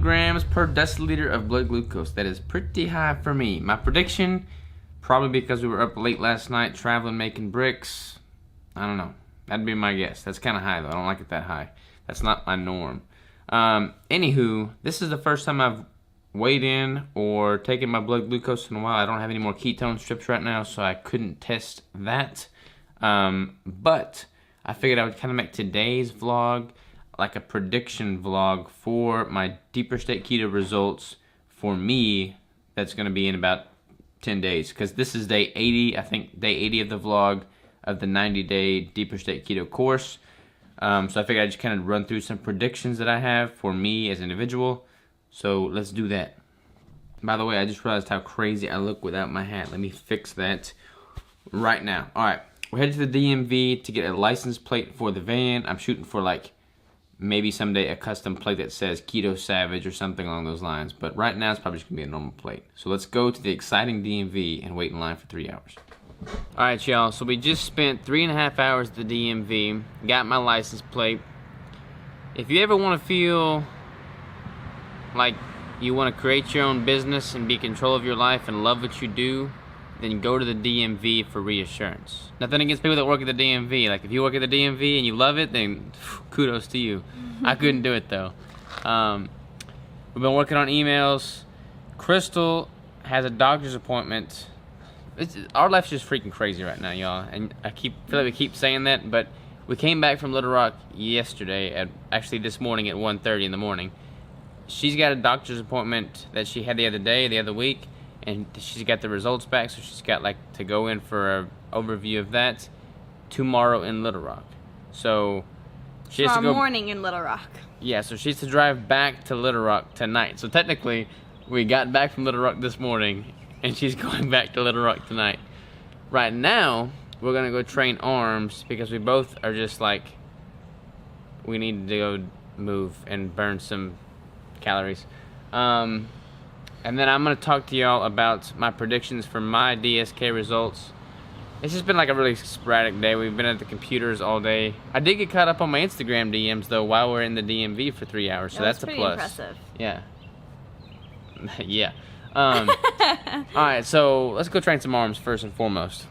milligrams per deciliter of blood glucose. That is pretty high for me. My prediction, probably because we were up late last night traveling, making bricks. I don't know. That'd be my guess. That's kind of high though. I don't like it that high. That's not my norm. Anywho, this is the first time I've weighed in or taken my blood glucose in a while. I don't have any more ketone strips right now, so I couldn't test that. But I figured I would kind of make today's vlog like a prediction vlog for my Deeper State Keto results for me. That's going to be in about 10 days, because this is day 80, I think day 80 of the vlog of the 90-day Deeper State Keto course. So I figured I'd just kind of run through some predictions that I have for me as an individual. So let's do that. By the way, I just realized how crazy I look without my hat. Let me fix that right now. Alright, we're headed to the DMV to get a license plate for the van. I'm shooting for like maybe someday a custom plate that says Keto Savage or something along those lines. But right now it's probably just going to be a normal plate. So let's go to the exciting DMV and wait in line for 3 hours. Alright y'all, so we just spent 3.5 hours at the DMV. Got my license plate. If you ever want to feel like you want to create your own business and be in control of your life and love what you do, then go to the DMV for reassurance. Nothing against people that work at the DMV. Like if you work at the DMV and you love it, then kudos to you. I couldn't do it though. We've been working on emails. Crystal has a doctor's appointment. Our life's just freaking crazy right now, y'all. And I feel like we keep saying that, but we came back from Little Rock yesterday, actually this morning at 1:30 in the morning. She's got a doctor's appointment that she had the other week, and she's got the results back, so she's got like to go in for an overview of that tomorrow in Little Rock. So she has to go morning in Little Rock. Yeah, so she has to drive back to Little Rock tonight. So technically, we got back from Little Rock this morning, and she's going back to Little Rock tonight. Right now, we're gonna go train arms because we both are just like, we need to go move and burn some calories. And then I'm gonna talk to y'all about my predictions for my DSK results. It's just been like a really sporadic day. We've been at the computers all day. I did get caught up on my Instagram DMs though while we're in the DMV for 3 hours, so that's a plus. Impressive. Yeah. Yeah. Alright, so let's go train some arms first and foremost.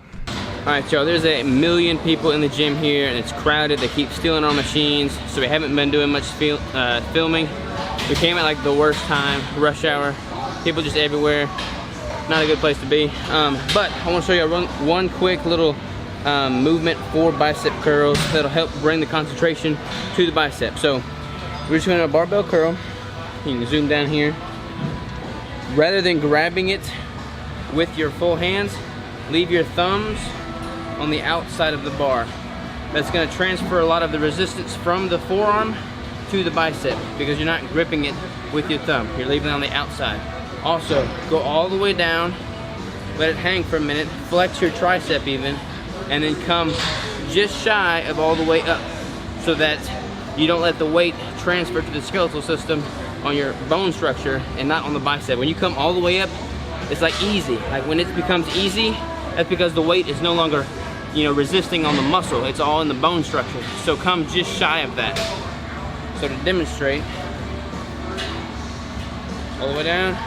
Alright y'all, there's 1 million people in the gym here and it's crowded. They keep stealing our machines, so we haven't been doing much filming. We came at like the worst time, rush hour. People just everywhere. Not a good place to be. But I want to show you one quick little movement for bicep curls that'll help bring the concentration to the bicep. So we're just going to barbell curl. You can zoom down here. Rather than grabbing it with your full hands, leave your thumbs on the outside of the bar. That's going to transfer a lot of the resistance from the forearm to the bicep because you're not gripping it with your thumb. You're leaving it on the outside. Also, go all the way down, let it hang for a minute, flex your tricep even, and then come just shy of all the way up so that you don't let the weight transfer to the skeletal system on your bone structure and not on the bicep. When you come all the way up, it's like easy. Like when it becomes easy, that's because the weight is no longer, resisting on the muscle. It's all in the bone structure. So come just shy of that. So to demonstrate, all the way down.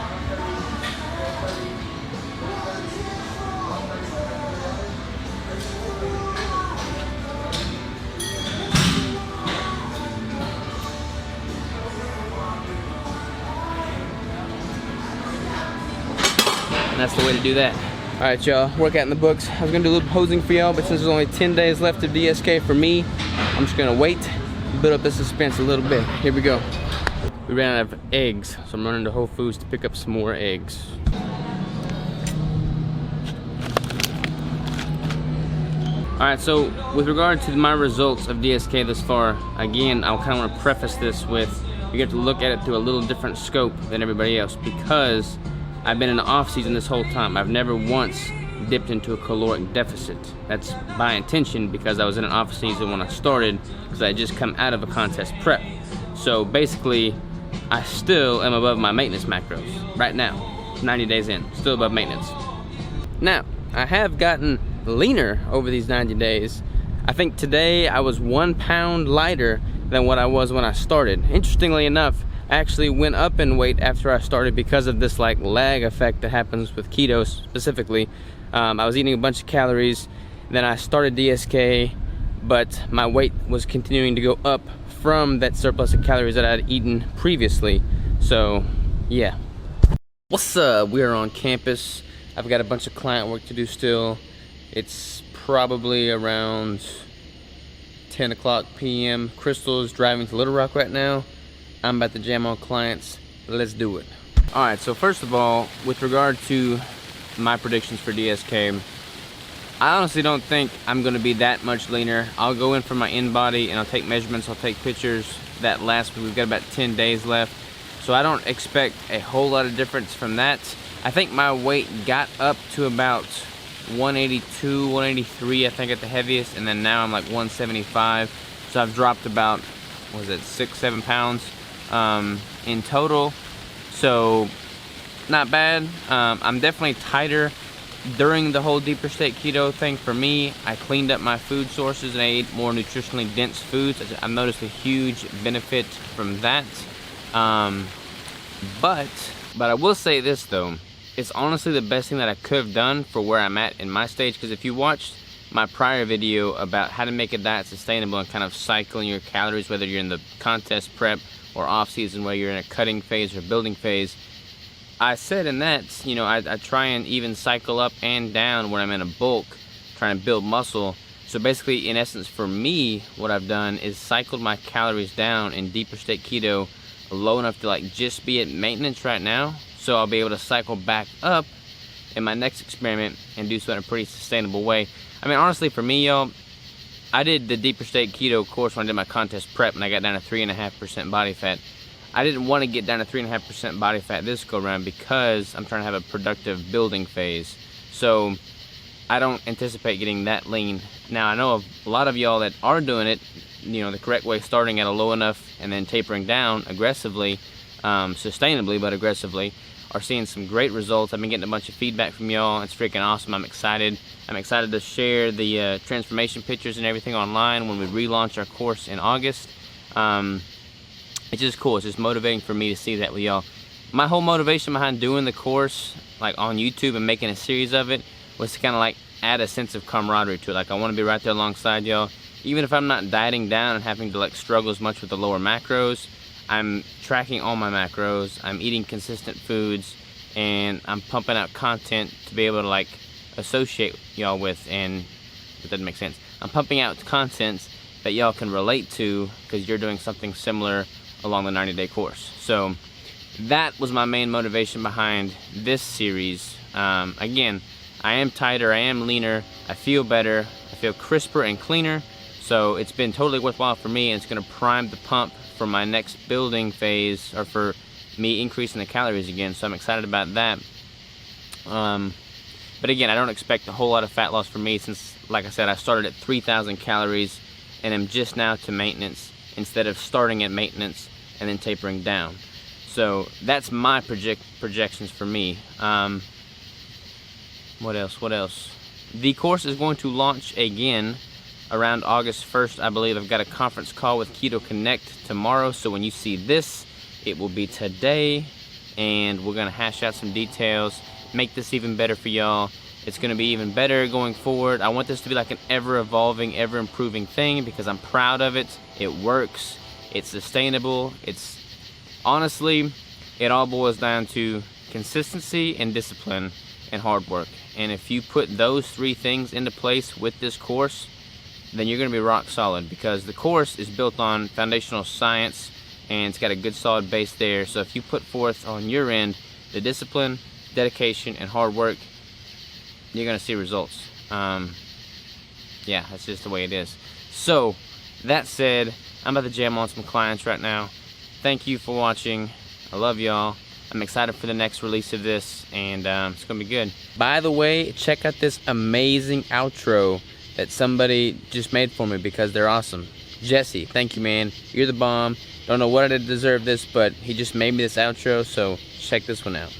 And that's the way to do that. All right, y'all, workout in the books. I was gonna do a little posing for y'all, but since there's only 10 days left of DSK for me, I'm just gonna wait, build up the suspense a little bit. Here we go. We ran out of eggs, so I'm running to Whole Foods to pick up some more eggs. Alright, so with regard to my results of DSK thus far, again, I kind of want to preface this with, you have to look at it through a little different scope than everybody else because I've been in the off season this whole time. I've never once dipped into a caloric deficit. That's by intention because I was in an off season when I started because I had just come out of a contest prep. So basically, I still am above my maintenance macros right now, 90 days in, still above maintenance. Now, I have gotten leaner over these 90 days. I think today I was 1 pound lighter than what I was when I started. Interestingly enough, actually went up in weight after I started because of this like lag effect that happens with keto specifically. I was eating a bunch of calories, then I started DSK, but my weight was continuing to go up from that surplus of calories that I had eaten previously. So yeah. What's up? We're on campus. I've got a bunch of client work to do still. It's probably around 10 o'clock p.m. Crystal's driving to Little Rock right now. I'm about to jam on clients. Let's do it. Alright, so first of all, with regard to my predictions for DSK, I honestly don't think I'm going to be that much leaner. I'll go in for my in-body and I'll take measurements, I'll take pictures. That last week, we've got about 10 days left. So I don't expect a whole lot of difference from that. I think my weight got up to about 182, 183, I think at the heaviest, and then now I'm like 175. So I've dropped about, what was it, 6-7 pounds in total. So not bad. I'm definitely tighter during the whole Deeper State Keto thing. For me, I cleaned up my food sources and I ate more nutritionally dense foods. I've noticed a huge benefit from that. But I will say this though, it's honestly the best thing that I could have done for where I'm at in my stage, because if you watched my prior video about how to make a diet sustainable and kind of cycling your calories, whether you're in the contest prep or off season, where you're in a cutting phase or building phase, I said in that, you know, I try and even cycle up and down when I'm in a bulk, trying to build muscle. So basically, in essence, for me, what I've done is cycled my calories down in Deeper State Keto low enough to like just be at maintenance right now. So I'll be able to cycle back up in my next experiment and do so in a pretty sustainable way. I mean, honestly, for me, y'all, I did the Deeper State Keto course when I did my contest prep and I got down to 3.5% body fat. I didn't want to get down to 3.5% body fat this go around because I'm trying to have a productive building phase. So I don't anticipate getting that lean. Now, I know of a lot of y'all that are doing it, you know, the correct way, starting at a low enough and then tapering down aggressively, sustainably but aggressively, are seeing some great results. I've been getting a bunch of feedback from y'all. It's freaking awesome. I'm excited. I'm excited to share the transformation pictures and everything online when we relaunch our course in August. It's just cool. It's just motivating for me to see that with y'all. My whole motivation behind doing the course, like on YouTube and making a series of it, was to kind of like add a sense of camaraderie to it. Like, I want to be right there alongside y'all. Even if I'm not dieting down and having to like struggle as much with the lower macros, I'm tracking all my macros, I'm eating consistent foods, and I'm pumping out content to be able to like associate y'all with, and it doesn't make sense. I'm pumping out content that y'all can relate to because you're doing something similar along the 90-day course. So that was my main motivation behind this series. Again, I am tighter, I am leaner, I feel better, I feel crisper and cleaner. So it's been totally worthwhile for me, and it's going to prime the pump for my next building phase, or for me increasing the calories again. So I'm excited about that. But again, I don't expect a whole lot of fat loss for me, since, like I said, I started at 3,000 calories and I'm just now to maintenance, instead of starting at maintenance and then tapering down. So that's my projections for me. What else? The course is going to launch again around August 1st, I believe. I've got a conference call with Keto Connect tomorrow, so when you see this, it will be today, and we're gonna hash out some details, make this even better for y'all. It's gonna be even better going forward. I want this to be like an ever-evolving, ever-improving thing, because I'm proud of it. It works, it's sustainable, it's honestly, it all boils down to consistency and discipline and hard work. And if you put those three things into place with this course, then you're going to be rock solid, because the course is built on foundational science and it's got a good solid base there. So if you put forth on your end the discipline, dedication, and hard work, you're going to see results. Yeah, that's just the way it is. So that said, I'm about to jam on some clients right now. Thank you for watching. I love y'all. I'm excited for the next release of this, and it's gonna be good. By the way, check out this amazing outro that somebody just made for me, because they're awesome. Jesse, thank you, man. You're the bomb. Don't know what I did to deserve this, but he just made me this outro, so check this one out.